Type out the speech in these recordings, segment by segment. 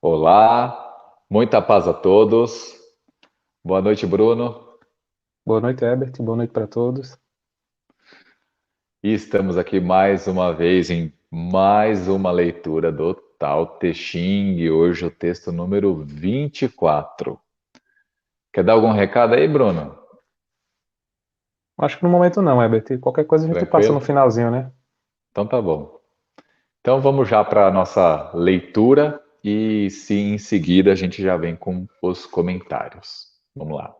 Olá, muita paz a todos. Boa noite, Bruno. Boa noite, Herbert. Boa noite para todos. E estamos aqui mais uma vez em mais uma leitura do Tao Te Ching. Hoje o texto número 24. Quer dar algum recado aí, Bruno? Acho que no momento não, Herbert. Qualquer coisa a gente passa no Tranquilo? finalzinho, né? Então tá bom. Então vamos já para a nossa leitura e se em seguida a gente já vem com os comentários. Vamos lá.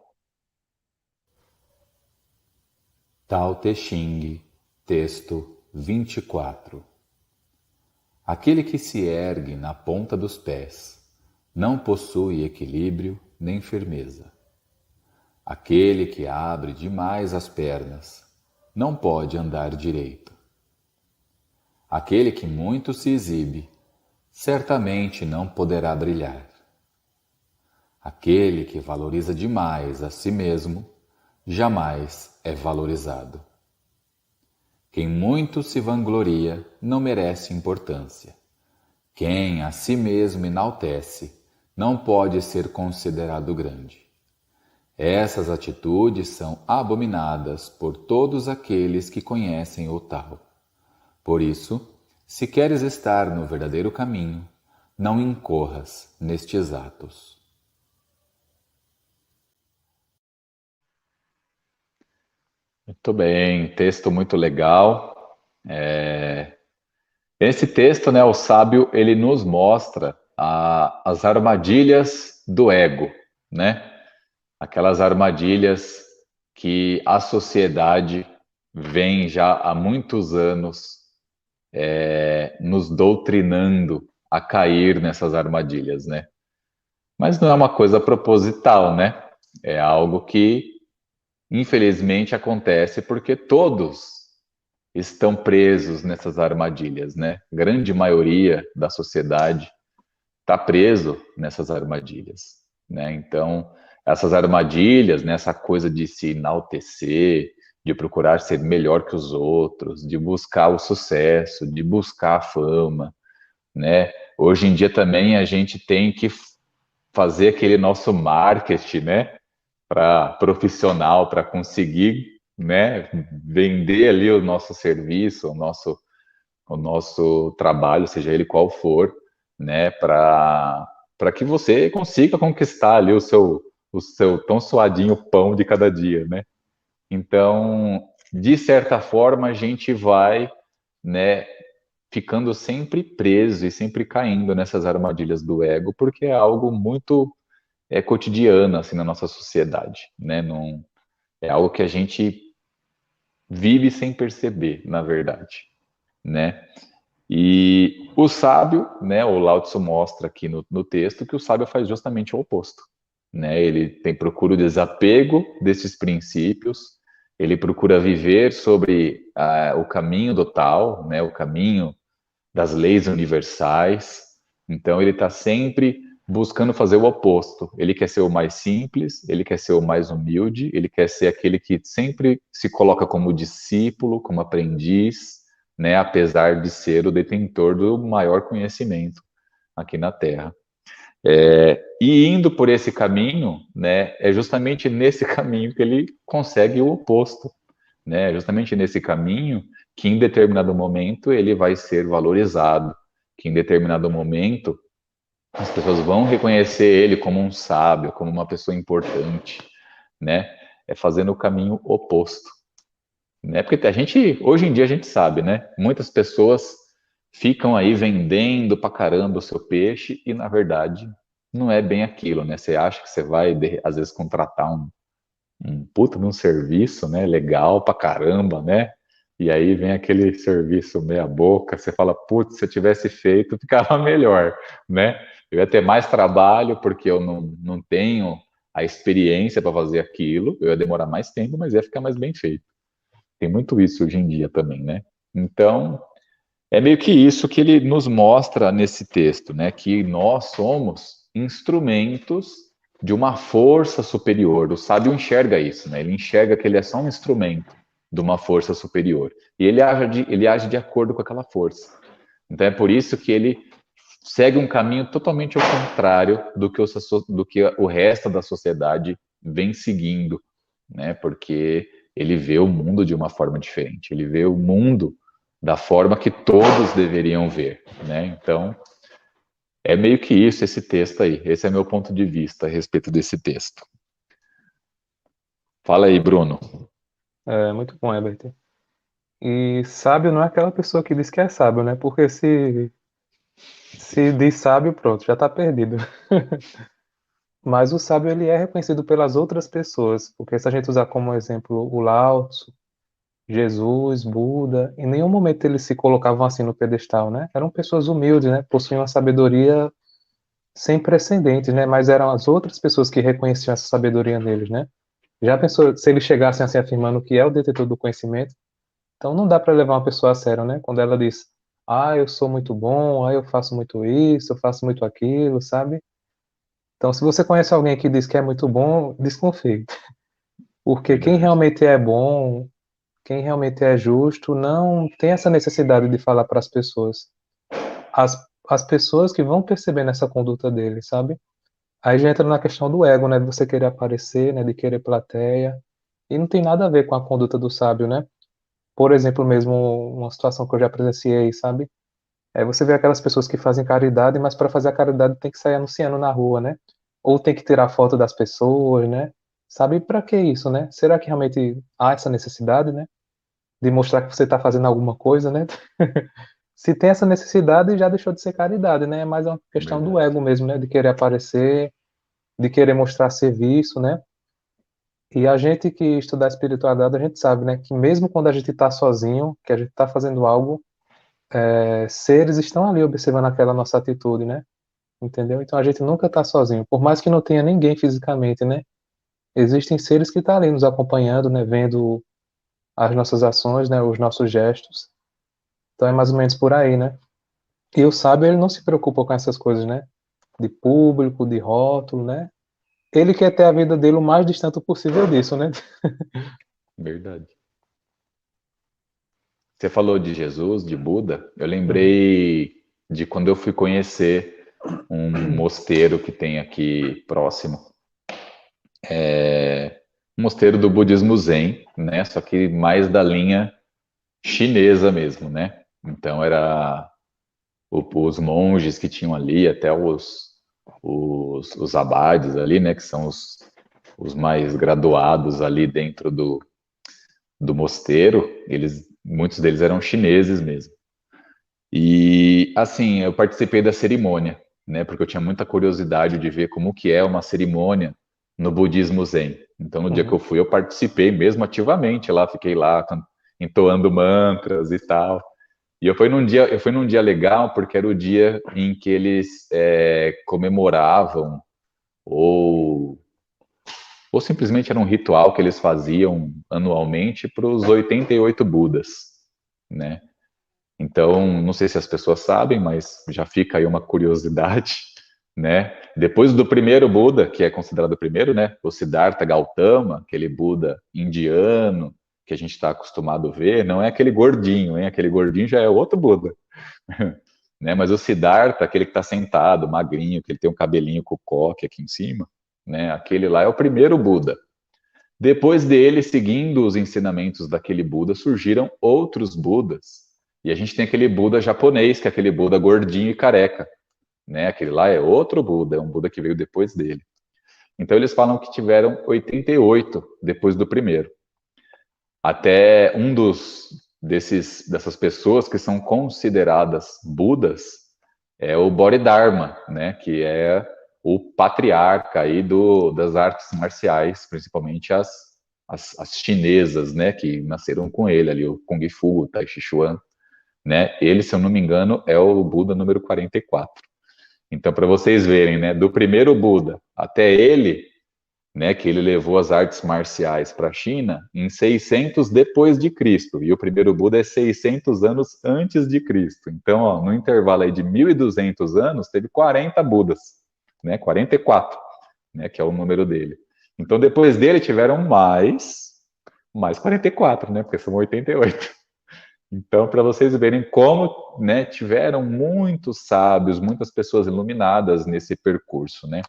Tao Te Ching, texto 24. Aquele que se ergue na ponta dos pés não possui equilíbrio nem firmeza. Aquele que abre demais as pernas não pode andar direito. Aquele que muito se exibe certamente não poderá brilhar. Aquele que valoriza demais a si mesmo jamais é valorizado. Quem muito se vangloria não merece importância. Quem a si mesmo enaltece não pode ser considerado grande. Essas atitudes são abominadas por todos aqueles que conhecem o Tao. Por isso, se queres estar no verdadeiro caminho, não incorras nestes atos. Muito bem, texto muito legal. Esse texto, né, o sábio, ele nos mostra as armadilhas do ego, né? Aquelas armadilhas que a sociedade vem já há muitos anos nos doutrinando a cair nessas armadilhas, né? Mas não é uma coisa proposital, né? É algo que, infelizmente, acontece porque todos estão presos nessas armadilhas, né? Grande maioria da sociedade está preso nessas armadilhas, né? Então, essas armadilhas, né, essa coisa de se enaltecer, de procurar ser melhor que os outros, de buscar o sucesso, de buscar a fama, né? Hoje em dia também a gente tem que fazer aquele nosso marketing, né, para profissional, para conseguir, né, vender ali o nosso serviço, o nosso trabalho, seja ele qual for, né, para que você consiga conquistar ali o seu tão suadinho pão de cada dia, né? Então, de certa forma, a gente vai, né, ficando sempre preso e sempre caindo nessas armadilhas do ego, porque é algo muito cotidiano assim na nossa sociedade, né? Não, é algo que a gente vive sem perceber, na verdade, né? E o sábio, né, o Lao Tzu mostra aqui no texto que o sábio faz justamente o oposto, né? Ele procura o desapego desses princípios, ele procura viver sobre o caminho do tal, né, o caminho das leis universais. Então ele está sempre buscando fazer o oposto. Ele quer ser o mais simples, ele quer ser o mais humilde, ele quer ser aquele que sempre se coloca como discípulo, como aprendiz, né, apesar de ser o detentor do maior conhecimento aqui na Terra. E indo por esse caminho, né, é justamente nesse caminho que ele consegue o oposto, né? É justamente nesse caminho que em determinado momento ele vai ser valorizado, que em determinado momento as pessoas vão reconhecer ele como um sábio, como uma pessoa importante, né? É fazendo o caminho oposto, né? Porque a gente, hoje em dia a gente sabe, né? Muitas pessoas ficam aí vendendo pra caramba o seu peixe e na verdade não é bem aquilo, né? Você acha que você vai às vezes contratar um puta de um serviço, né? Legal pra caramba, né? E aí vem aquele serviço meia boca, você fala, putz, se eu tivesse feito, ficava melhor, né? Eu ia ter mais trabalho porque eu não tenho a experiência para fazer aquilo, eu ia demorar mais tempo, mas ia ficar mais bem feito. Tem muito isso hoje em dia também, né? Então, é meio que isso que ele nos mostra nesse texto, né? Que nós somos instrumentos de uma força superior. O sábio enxerga isso, né? Ele enxerga que ele é só um instrumento de uma força superior. E ele age de acordo com aquela força. Então é por isso que ele segue um caminho totalmente ao contrário do que o resto da sociedade vem seguindo, né? Porque ele vê o mundo de uma forma diferente, ele vê o mundo da forma que todos deveriam ver, né? Então, é meio que isso esse texto aí. Esse é meu ponto de vista a respeito desse texto. Fala aí, Bruno. É muito bom, Herbert. E sábio não é aquela pessoa que diz que é sábio, né? Porque se diz sábio, pronto, já está perdido. Mas o sábio ele é reconhecido pelas outras pessoas, porque se a gente usar como exemplo o Lao Tzu, Jesus, Buda, em nenhum momento eles se colocavam assim no pedestal, né? Eram pessoas humildes, né? Possuíam uma sabedoria sem precedentes, né? Mas eram as outras pessoas que reconheciam essa sabedoria neles, né? Já pensou se eles chegassem assim afirmando que é o detetor do conhecimento? Então não dá para levar uma pessoa a sério, né? Quando ela diz, ah, eu sou muito bom, ah, eu faço muito isso, eu faço muito aquilo, sabe? Então se você conhece alguém que diz que é muito bom, desconfie. Porque quem Verdade. realmente é bom, quem realmente é justo, não tem essa necessidade de falar para as pessoas. As, as pessoas que vão percebendo essa conduta dele, sabe? Aí já entra na questão do ego, né? De você querer aparecer, né? De querer plateia. E não tem nada a ver com a conduta do sábio, né? Por exemplo, mesmo uma situação que eu já presenciei, sabe? É você vê aquelas pessoas que fazem caridade, mas para fazer a caridade tem que sair anunciando na rua, né? Ou tem que tirar foto das pessoas, né? Sabe para que isso, né? Será que realmente há essa necessidade, né? De mostrar que você está fazendo alguma coisa, né? Se tem essa necessidade, já deixou de ser caridade, né? É mais uma questão do Verdade. ego mesmo, né? De querer aparecer, de querer mostrar serviço, né? E a gente que estuda a espiritualidade, a gente sabe, né? Que mesmo quando a gente está sozinho, que a gente está fazendo algo, seres estão ali observando aquela nossa atitude, né? Entendeu? Então a gente nunca está sozinho, por mais que não tenha ninguém fisicamente, né? Existem seres que estão ali nos acompanhando, né? Vendo as nossas ações, né? Os nossos gestos. Então é mais ou menos por aí, né? E o sábio, ele não se preocupa com essas coisas, né? De público, de rótulo, né? Ele quer ter a vida dele o mais distante possível disso, né? Verdade. Você falou de Jesus, de Buda. Eu Uhum. lembrei de quando eu fui conhecer um mosteiro que tem aqui próximo. Um mosteiro do budismo Zen, né? Só que mais da linha chinesa mesmo, né? Então era os monges que tinham ali, até os abades ali, né? Que são os mais graduados ali dentro do mosteiro. Muitos deles eram chineses mesmo. E assim, eu participei da cerimônia, né? Porque eu tinha muita curiosidade de ver como que é uma cerimônia no budismo Zen. Então, no dia que eu Uhum. fui, eu participei mesmo ativamente lá, fiquei lá entoando mantras e tal. E eu fui num dia legal porque era o dia em que eles comemoravam ou ou simplesmente era um ritual que eles faziam anualmente para os 88 Budas, né? Então, não sei se as pessoas sabem, mas já fica aí uma curiosidade, né? Depois do primeiro Buda, que é considerado o primeiro, né? O Siddhartha Gautama, aquele Buda indiano que a gente está acostumado a ver, não é aquele gordinho, hein? Aquele gordinho já é outro Buda, né? Mas o Siddhartha, aquele que está sentado, magrinho, que ele tem um cabelinho com coque aqui em cima, né? Aquele lá é o primeiro Buda. Depois dele, seguindo os ensinamentos daquele Buda, surgiram outros Budas. E a gente tem aquele Buda japonês, que é aquele Buda gordinho e careca, né? Aquele lá é outro Buda, é um Buda que veio depois dele. Então eles falam que tiveram 88 depois do primeiro. Até um dessas pessoas que são consideradas Budas é o Bodhidharma, né? Que é o patriarca aí das artes marciais, principalmente as chinesas, né? Que nasceram com ele ali, o Kung Fu, o Tai Chi Chuan, né? Ele, se eu não me engano, é o Buda número 44. Então, para vocês verem, né? Do primeiro Buda até ele, né, que ele levou as artes marciais para a China em 600 depois de Cristo, e o primeiro Buda é 600 anos antes de Cristo. Então, ó, no intervalo aí de 1.200 anos, teve 40 Budas, né, 44, né, que é o número dele. Então, depois dele tiveram mais 44, né, porque são 88. Então, para vocês verem como, né, tiveram muitos sábios, muitas pessoas iluminadas nesse percurso, né?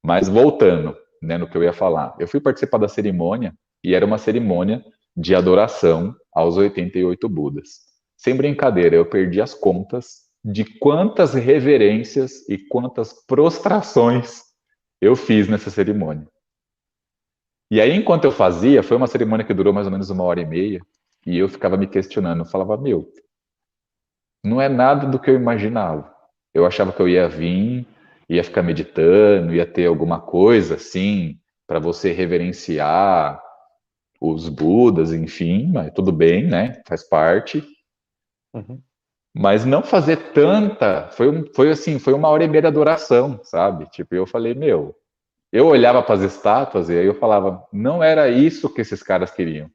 Mas voltando, né, no que eu ia falar, eu fui participar da cerimônia e era uma cerimônia de adoração aos 88 Budas. Sem brincadeira, eu perdi as contas de quantas reverências e quantas prostrações eu fiz nessa cerimônia. E aí, enquanto eu fazia, foi uma cerimônia que durou mais ou menos 1 hora e meia, e eu ficava me questionando, eu falava, meu, não é nada do que eu imaginava. Eu achava que eu ia vir, ia ficar meditando, ia ter alguma coisa assim, para você reverenciar os Budas, enfim, mas tudo bem, né? Faz parte. Uhum. Mas não fazer tanta, foi assim, foi 1 hora e meia de adoração, sabe? Tipo, eu falei, meu, eu olhava para as estátuas e aí eu falava, não era isso que esses caras queriam.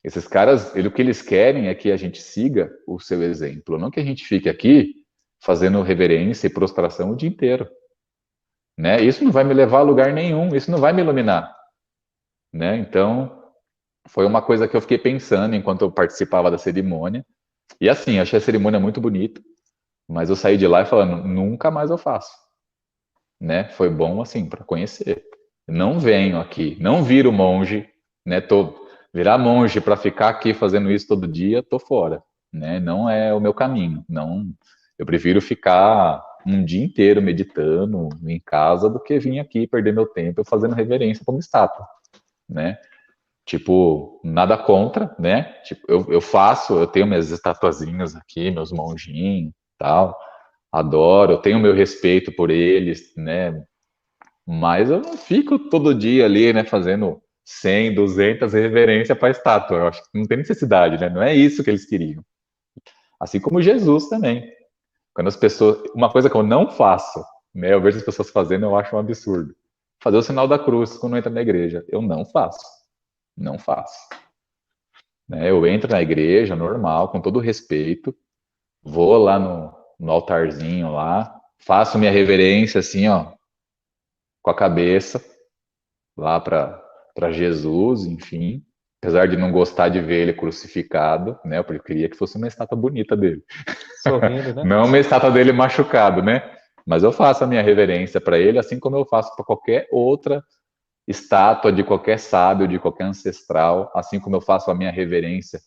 Esses caras, o que eles querem é que a gente siga o seu exemplo, não que a gente fique aqui fazendo reverência e prostração o dia inteiro, né? Isso não vai me levar a lugar nenhum, isso não vai me iluminar, né? Então, foi uma coisa que eu fiquei pensando enquanto eu participava da cerimônia. E assim, achei a cerimônia muito bonita, mas eu saí de lá e falando, nunca mais eu faço, né? Foi bom assim para conhecer. Não venho aqui, não viro monge, né? Virar monge para ficar aqui fazendo isso todo dia, tô fora, né? Não é o meu caminho. Não, eu prefiro ficar um dia inteiro meditando em casa do que vir aqui perder meu tempo fazendo reverência para uma estátua, né? Tipo, nada contra, né? Tipo, eu faço, eu tenho minhas estatuazinhas aqui, meus monjinhos, tal. Adoro, eu tenho meu respeito por eles, né? Mas eu não fico todo dia ali, né, fazendo 100, 200 reverências para a estátua. Eu acho que não tem necessidade, né? Não é isso que eles queriam. Assim como Jesus também. Quando as pessoas, uma coisa que eu não faço, né, eu vejo as pessoas fazendo, eu acho um absurdo. Fazer o sinal da cruz quando entra na igreja, eu não faço. Não faço. Né? Eu entro na igreja normal, com todo respeito, vou lá no altarzinho lá, faço minha reverência assim, ó, com a cabeça, lá para Jesus, enfim. Apesar de não gostar de ver ele crucificado, né? Porque eu queria que fosse uma estátua bonita dele. Sorrindo, né? Não uma estátua dele machucado, né? Mas eu faço a minha reverência para ele, assim como eu faço para qualquer outra estátua de qualquer sábio, de qualquer ancestral, assim como eu faço a minha reverência,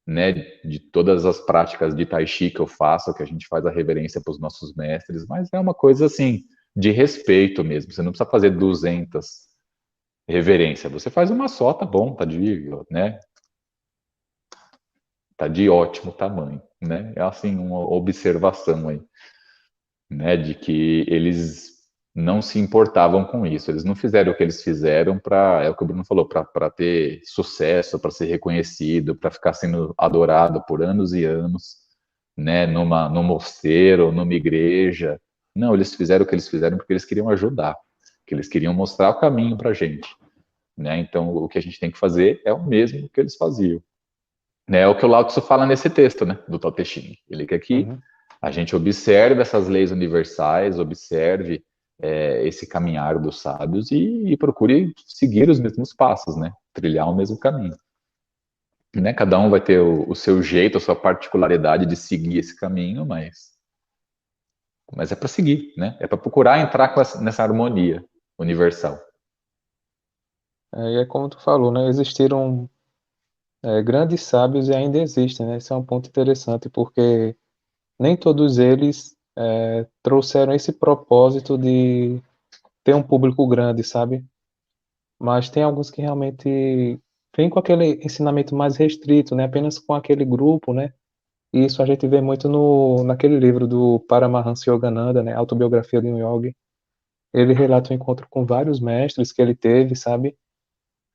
né, de todas as práticas de Tai Chi que eu faço, que a gente faz a reverência para os nossos mestres, mas é uma coisa assim, de respeito mesmo. Você não precisa fazer 200 reverência. Você faz uma só, tá bom, tá de, né? Tá de ótimo tamanho, né? É assim uma observação aí, né, de que eles não se importavam com isso. Eles não fizeram o que eles fizeram para, é o que o Bruno falou, para ter sucesso, para ser reconhecido, para ficar sendo adorado por anos e anos, né, num mosteiro, numa igreja. Não, eles fizeram o que eles fizeram porque eles queriam ajudar, que eles queriam mostrar o caminho para a gente. Né? Então, o que a gente tem que fazer é o mesmo que eles faziam. Né? É o que o Lao Tzu fala nesse texto, né, do Tao Te Ching. Ele quer que Uhum. a gente observe essas leis universais, observe esse caminhar dos sábios e procure seguir os mesmos passos, né? Trilhar o mesmo caminho. Né? Cada um vai ter o seu jeito, a sua particularidade de seguir esse caminho, mas é para seguir, né? É para procurar entrar nessa harmonia universal. E é como tu falou, né? Existiram grandes sábios e ainda existem, né? Esse é um ponto interessante, porque nem todos eles trouxeram esse propósito de ter um público grande, sabe? Mas tem alguns que realmente vêm com aquele ensinamento mais restrito, né? Apenas com aquele grupo, né? E isso a gente vê muito naquele livro do Paramahansa Yogananda, né? Autobiografia de um Yogi. Ele relata um encontro com vários mestres que ele teve, sabe?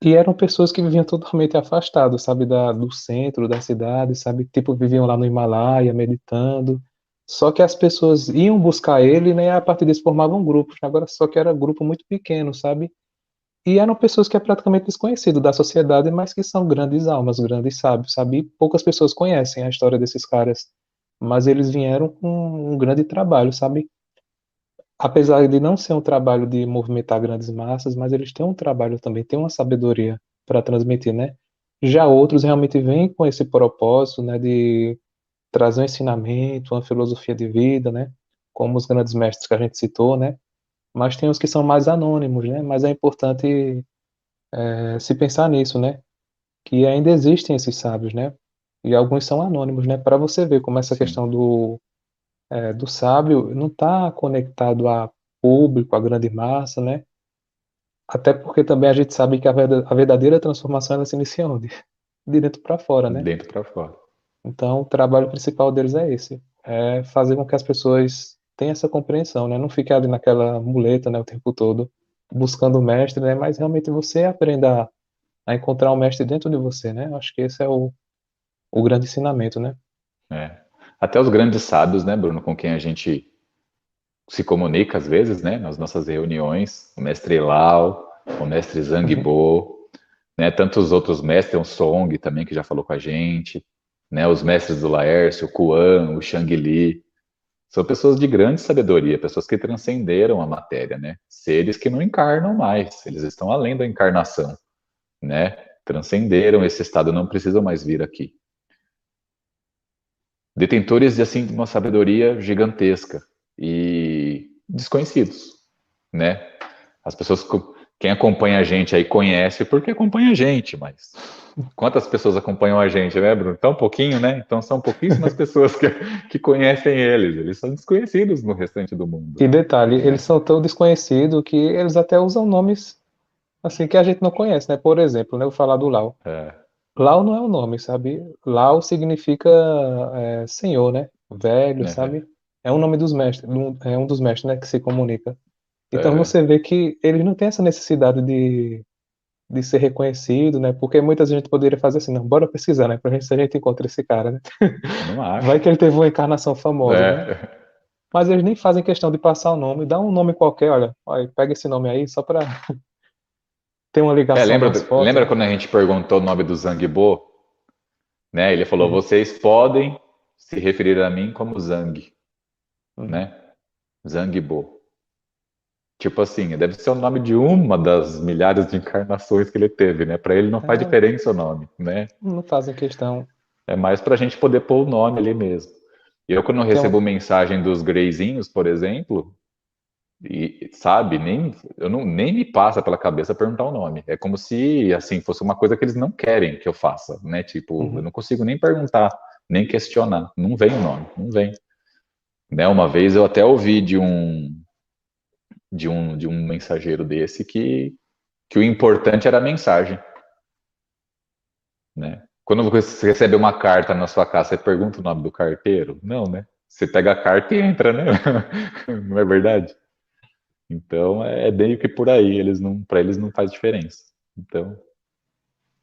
E eram pessoas que viviam totalmente afastadas, sabe, do centro da cidade, sabe? Tipo, viviam lá no Himalaia, meditando. Só que as pessoas iam buscar ele, né? E a partir disso formavam grupos. Agora, só que era grupo muito pequeno, sabe? E eram pessoas que é praticamente desconhecido da sociedade, mas que são grandes almas, grandes sábios, sabe? E poucas pessoas conhecem a história desses caras. Mas eles vieram com um grande trabalho, sabe? Apesar de não ser um trabalho de movimentar grandes massas, mas eles têm um trabalho também, têm uma sabedoria para transmitir, né? Já outros realmente vêm com esse propósito, né, de trazer um ensinamento, uma filosofia de vida, né, como os grandes mestres que a gente citou, né, mas tem os que são mais anônimos, né, mas é importante se pensar nisso, né, que ainda existem esses sábios, né, e alguns são anônimos, né, para você ver como essa Sim, questão do sábio não está conectado a público, a grande massa, né, até porque também a gente sabe que a verdadeira transformação ela se inicia onde? De dentro para fora, né? dentro para fora. Então, o trabalho principal deles é esse, é fazer com que as pessoas tenham essa compreensão, né? Não fique ali naquela muleta, né, o tempo todo, buscando o mestre, né? Mas realmente você aprenda a encontrar o mestre dentro de você, né? Acho que esse é o grande ensinamento, né? É. Até os grandes sábios, né, Bruno, com quem a gente se comunica às vezes, né, nas nossas reuniões, o mestre Lau, o mestre Uhum. Zangbo, né, tantos outros mestres, tem o Song também que já falou com a gente, né, os mestres do Laércio, o Kuan, o Shang Li, são pessoas de grande sabedoria, pessoas que transcenderam a matéria, né, seres que não encarnam mais, eles estão além da encarnação, né, transcenderam esse estado, não precisam mais vir aqui. Detentores de assim de uma sabedoria gigantesca e desconhecidos, né? As pessoas, quem acompanha a gente aí conhece porque acompanha a gente, mas quantas pessoas acompanham a gente, né, Bruno? Tão pouquinho, né? Então são pouquíssimas pessoas que conhecem eles são desconhecidos no restante do mundo, E detalhe, eles né? são tão desconhecidos que eles até usam nomes assim que a gente não conhece, né? Por exemplo, né, eu vou falar do Lao. É, Lao não é um nome, sabe? Lao significa senhor, né? Velho, né? sabe? É um nome dos mestres, é um dos mestres, né, que se comunica. Então É, você vê que eles não têm essa necessidade de ser reconhecido, né? Porque muita gente poderia fazer assim, não, bora pesquisar, né? Pra gente se a gente encontra esse cara, né? não Vai acha. que ele teve uma encarnação famosa, né? É, Mas eles nem fazem questão de passar o nome, dá um nome qualquer, olha, pega esse nome aí só pra ter uma ligação lembra, mais forte, lembra né? quando a gente perguntou o nome do Zangbo, né? Ele falou: Uhum, vocês podem se referir a mim como Zang, uhum. né? Zangbo. Tipo assim, deve ser o nome de uma das milhares de encarnações que ele teve, né? Para ele não faz É, diferença o nome, né? não fazem questão. É mais para a gente poder pôr o nome ali mesmo. E eu, quando Tem recebo um, mensagem dos Greyzinhos, por exemplo, e sabe, eu não, nem me passa pela cabeça perguntar o nome. É como se, assim, fosse uma coisa que eles não querem que eu faça, né? Tipo, eu uhum, não consigo nem perguntar, nem questionar. Não vem o nome, não vem. Né? Uma vez eu até ouvi de um mensageiro desse que o importante era a mensagem, né? Quando você recebe uma carta na sua casa, você pergunta o nome do carteiro? Não, né? Você pega a carta e entra, né? Não é verdade? Então é meio que por aí, eles não, para eles não faz diferença. Então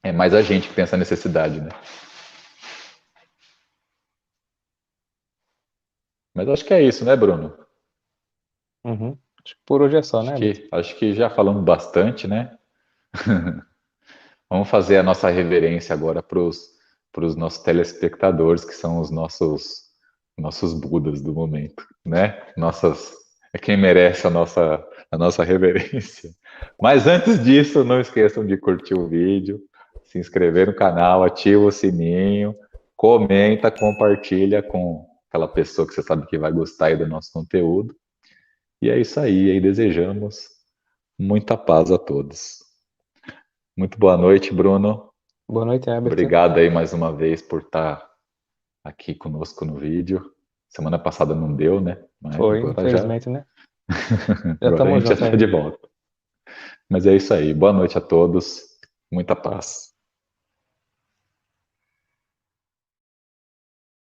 é mais a gente que tem essa necessidade, né? Mas acho que é isso, né, Bruno? uhum. Acho que por hoje é só, né, Beto? Acho que já falamos bastante, né? Vamos fazer a nossa reverência agora para os nossos telespectadores, que são os nossos Budas do momento, né? Nossas, é quem merece a nossa reverência. Mas antes disso, não esqueçam de curtir o vídeo, se inscrever no canal, ativa o sininho, comenta, compartilha com aquela pessoa que você sabe que vai gostar aí do nosso conteúdo. E é isso aí, aí desejamos muita paz a todos. Muito boa noite, Bruno. Boa noite, Herbert. Obrigado aí mais uma vez por estar aqui conosco no vídeo. Semana passada não deu, né? Mas Foi, infelizmente, né? Já agora a estamos gente já juntos está de aí. volta. Mas é isso aí. Boa noite a todos. Muita paz.